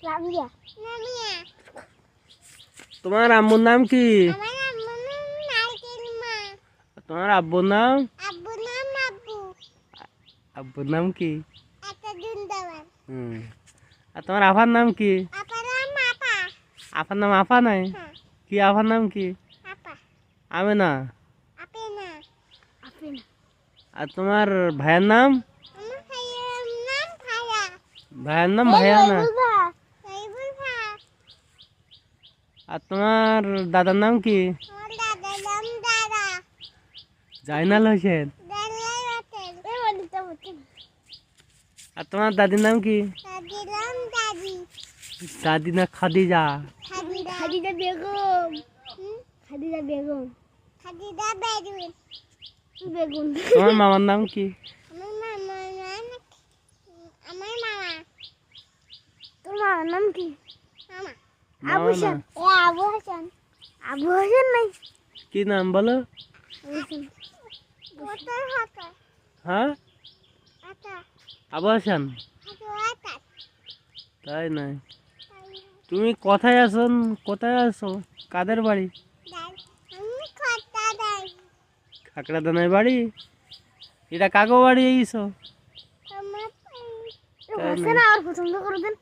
লামিয়া। লামিয়া। তোমার আম্মুর নাম কি? আমার আম্মুর নাম নারকেল মা। তোমার আব্বুর নাম? আব্বুর নাম আব্বু। আব্বুর নাম কি? একটা দুন্দাবান। আর তোমার আফার নাম কি? আপার নাম আপা। আফার নাম আফা নাই? হ্যাঁ। কি আফার নাম কি? আপা। আমি না। আপে না। আপে না। আর তোমার ভাইয়ের নাম? আমার ভাইয়ের নাম ভাইয়া। ভাইয়ের নাম ভাইয়া না। রবিউল ভাই। আর তোমার দাদার নাম কি? আমার দাদার নাম দাদা। জাইনাল হোসেন। দাদার হোটেল। এই বলতে বলতে। আর তোমার দাদির নাম কি? দাদির নাম দাদি। দাদি না খাদিজা? খাদিজা। খাদিজা বেগম। খাদিজা বেগম। খাদিজা বেগুন। বেগুন। তোমার মামার নাম কি? আমার মামার নাম আমার মামা। তোমার নাম কি? মামা। আবু হাসান। আবু হাসান। আবু হাসান নাই। কি নাম বলো? কোথায় হাতা? হ্যাঁ, আতা। আবু হাসান। আতা। তাই নাই। তুমি কোথায় আছো? কোথায় আছো? কাদের বাড়ি? আমি খটা দেই। কাকড়া দানার বাড়ি? এটা কাকো বাড়ি এইছো? আমার তাই হোসেন না? আর পছন্দ করে দেন।